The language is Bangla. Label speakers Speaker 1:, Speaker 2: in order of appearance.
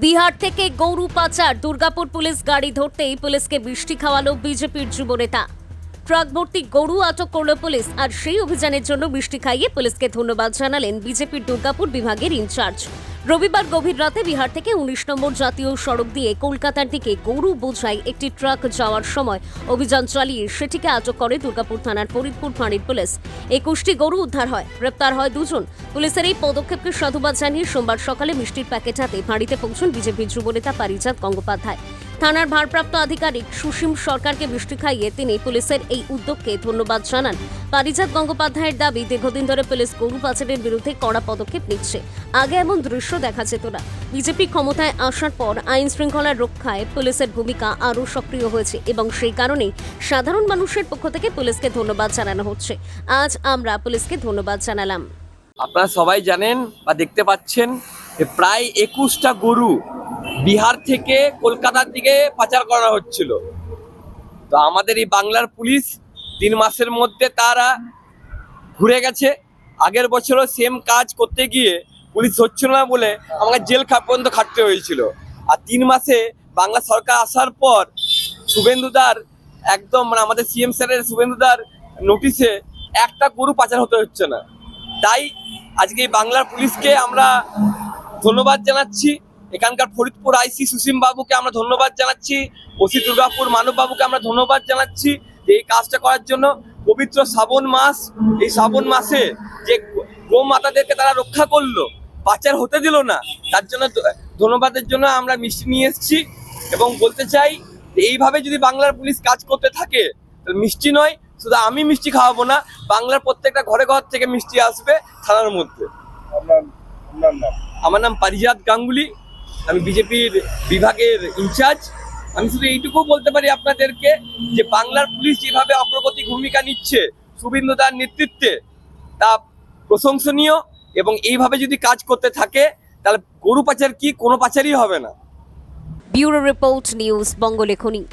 Speaker 1: বিহার থেকে গরু পাচার, দুর্গাপুর পুলিশ গাড়ি ধরতেই পুলিশকে মিষ্টি খাওয়ালো বিজেপির যুবনেতা। ট্রাক ভর্তি গরু আটক করল পুলিশ, আর সেই অভিযানের জন্য মিষ্টি খাইয়ে পুলিশকে ধন্যবাদ জানালেন বিজেপির দুর্গাপুর বিভাগের ইনচার্জ। রবিবার গভীর রাতে বিহার থেকে ১৯ নম্বর জাতীয় সড়ক দিয়ে কলকাতার দিকে গরু বোঝাই একটি ট্রাক যাওয়ার সময় অভিযান চালিয়ে সেটিকে আটক করে দুর্গাপুর থানার ফরিদপুর ফাঁড়ির পুলিশ। ২১টি গরু উদ্ধার হয়, গ্রেপ্তার হয় দুজন। পুলিশের এই পদক্ষেপকে সাধুবাদ জানিয়ে সোমবার সকালে মিষ্টির প্যাকেট হাতে ফাঁড়িতে পৌঁছন বিজেপির যুবনেতা পারিজাত গঙ্গোপাধ্যায়। থানার ভারপ্রাপ্ত আধিকারিক সুসীম সরকারকে মিষ্টি খাইয়ে তিনি পুলিশের এই উদ্যোগকে ধন্যবাদ জানান। পারিজাত গঙ্গোপাধ্যায়ের দাবি, দীর্ঘদিন ধরে পুলিশ গরু পাচারের বিরুদ্ধে কড়া পদক্ষেপ নিচ্ছে। আগে এমন দৃশ্য দেখা যেত না। বিজেপি ক্ষমতায় আসার পর আইন শৃঙ্খলা রক্ষায় পুলিশের ভূমিকা আরও সক্রিয় হয়েছে এবং সেই কারণেই সাধারণ মানুষের পক্ষ থেকে পুলিশকে ধন্যবাদ জানানো হচ্ছে। আজ আমরা পুলিশকে ধন্যবাদ জানালাম।
Speaker 2: আপনারা সবাই জানেন বা দেখতে পাচ্ছেন যে প্রায় ২১টা গরু বিহার থেকে কলকাতার দিকে পাচার করা হচ্ছিল। তো আমাদের এই বাংলার পুলিশ ৩ মাসের মধ্যে তারা ঘুরে গেছে। আগের বছরও সেম কাজ করতে গিয়ে পুলিশ হচ্ছিল না বলে আমাকে জেল পর্যন্ত খাটতে হয়েছিল। আর ৩ মাসে বাংলা সরকার আসার পর শুভেন্দুদার একদম আমাদের সিএম স্যারের শুভেন্দুদার নোটিশে একটা গরু পাচার হতে হচ্ছে না। তাই আজকে এই বাংলার পুলিশকে আমরা ধন্যবাদ জানাচ্ছি। এখানকার ফরিদপুর আইসি সুসীম বাবুকে আমরা ধন্যবাদ জানাচ্ছি, ওসি দুর্গাপুর মানব বাবুকে আমরা ধন্যবাদ জানাচ্ছি যে এই কাজটা করার জন্য। পবিত্র শ্রাবণ মাস, এই শ্রাবণ মাসে যে গোমাতাদেরকে তারা রক্ষা করলো, পাচার হতে দিল না, তার জন্য ধন্যবাদের জন্য আমরা মিষ্টি নিয়ে এসেছি। এবং বলতে চাই এইভাবে যদি বাংলার পুলিশ কাজ করতে থাকে, তাহলে মিষ্টি নয় শুধু আমি মিষ্টি খাওয়াবো না, বাংলার প্রত্যেকটা ঘরে ঘর থেকে মিষ্টি আসবে থানার মধ্যে। আমার নাম পারিজাত গাঙ্গুলি, আমি বিজেপির বিভাগের ইনচার্জ। আমি শুধু এইটুকু বলতে পারি আপনাদেরকে যে বাংলার পুলিশ যেভাবে অগ্রগতি ভূমিকা নিচ্ছে শুভেন্দুদার নেতৃত্বে, তা প্রশংসনীয়। এবং এইভাবে যদি কাজ করতে থাকে তাহলে গরু পাচার কি কোনো পাচারই হবে না।
Speaker 1: Bureau report, news বঙ্গলেখনী।